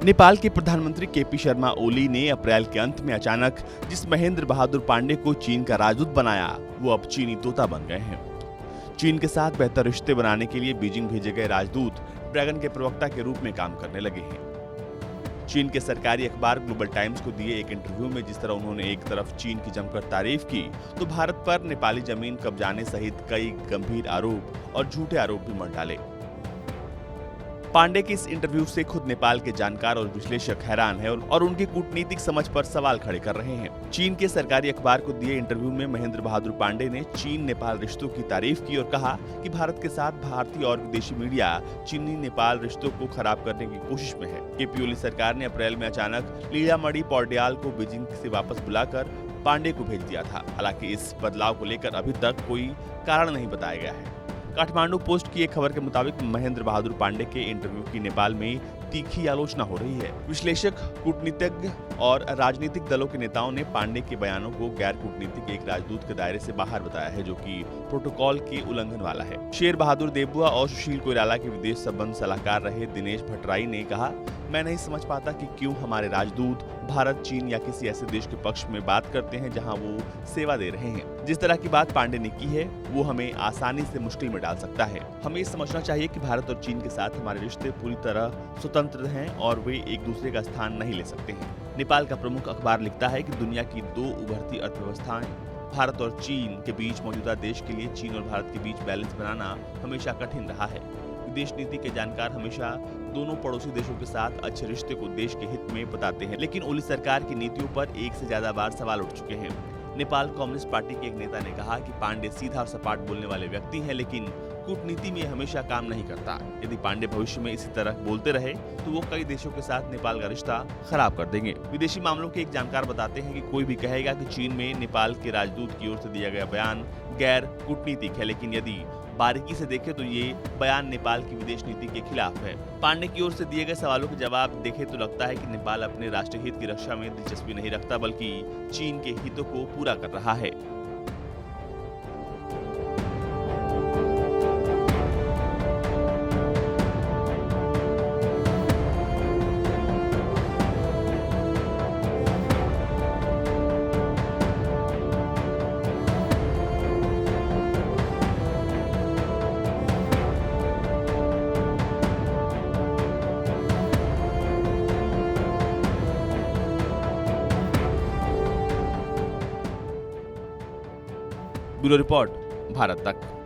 नेपाल के प्रधानमंत्री केपी शर्मा ओली ने अप्रैल के अंत में अचानक जिस महेंद्र बहादुर पांडे को चीन का राजदूत बनाया, वो अब चीनी तोता बन गए हैं। चीन के साथ बेहतर रिश्ते बनाने के लिए बीजिंग भेजे गए राजदूत ड्रैगन के प्रवक्ता के रूप में काम करने लगे हैं। चीन के सरकारी अखबार ग्लोबल टाइम्स को दिए एक इंटरव्यू में जिस तरह उन्होंने एक तरफ चीन की जमकर तारीफ की, तो भारत पर नेपाली जमीन कब्जाने सहित कई गंभीर आरोप और झूठे आरोप भी मढ़ डाले। पांडे के इस इंटरव्यू से खुद नेपाल के जानकार और विश्लेषक हैरान हैं और उनकी कूटनीतिक समझ पर सवाल खड़े कर रहे हैं। चीन के सरकारी अखबार को दिए इंटरव्यू में महेंद्र बहादुर पांडे ने चीन नेपाल रिश्तों की तारीफ की और कहा कि भारत के साथ भारतीय और विदेशी मीडिया चीनी नेपाल रिश्तों को खराब करने की कोशिश में है। केपी ओली सरकार ने अप्रैल में अचानक लीलामणि पौड्याल को बीजिंग से वापस बुलाकर पांडे को भेज दिया था। हालांकि इस बदलाव को लेकर अभी तक कोई कारण नहीं बताया गया है। काठमांडू पोस्ट की एक खबर के मुताबिक महेंद्र बहादुर पांडे के इंटरव्यू की नेपाल में तीखी आलोचना हो रही है। विश्लेषक, कूटनीतिज्ञ और राजनीतिक दलों के नेताओं ने पांडे के बयानों को गैर कूटनीतिक एक राजदूत के दायरे से बाहर बताया है, जो कि प्रोटोकॉल के उल्लंघन वाला है। शेर बहादुर देबुआ और सुशील कोइराला के विदेश संबंध सलाहकार रहे दिनेश भट्टराई ने कहा, मैं नहीं समझ पाता कि क्यों हमारे राजदूत भारत, चीन या किसी ऐसे देश के पक्ष में बात करते हैं जहां वो सेवा दे रहे हैं। जिस तरह की बात पांडे ने की है, वो हमें आसानी से मुश्किल में डाल सकता है। हमें ये समझना चाहिए कि भारत और चीन के साथ हमारे रिश्ते पूरी तरह स्वतंत्र हैं और वे एक दूसरे का स्थान नहीं ले सकते हैं। नेपाल का प्रमुख अखबार लिखता है कि दुनिया की दो उभरती अर्थव्यवस्थाएं भारत और चीन के बीच मौजूदा देश के लिए चीन और भारत के बीच बैलेंस बनाना हमेशा कठिन रहा है। विदेश नीति के जानकार हमेशा दोनों पड़ोसी देशों के साथ अच्छे रिश्ते को देश के हित में बताते हैं, लेकिन ओली सरकार की नीतियों पर एक से ज्यादा बार सवाल उठ चुके हैं। नेपाल कम्युनिस्ट पार्टी के एक नेता ने कहा कि पांडे सीधा और सपाट बोलने वाले व्यक्ति हैं, लेकिन कूटनीति में हमेशा काम नहीं करता। यदि पांडे भविष्य में इसी तरह बोलते रहे तो वो कई देशों के साथ नेपाल का रिश्ता खराब कर देंगे। विदेशी मामलों के एक जानकार बताते हैं कि कोई भी कहेगा कि चीन में नेपाल के राजदूत की ओर से दिया गया बयान गैर कूटनीतिक है, लेकिन यदि बारीकी से देखें तो ये बयान नेपाल की विदेश नीति के खिलाफ है। पांडे की ओर से दिए गए सवालों के जवाब देखें तो लगता है कि नेपाल अपने राष्ट्रीय हित की रक्षा में दिलचस्पी नहीं रखता, बल्कि चीन के हितों को पूरा कर रहा है। ब्यूरो रिपोर्ट, भारत तक।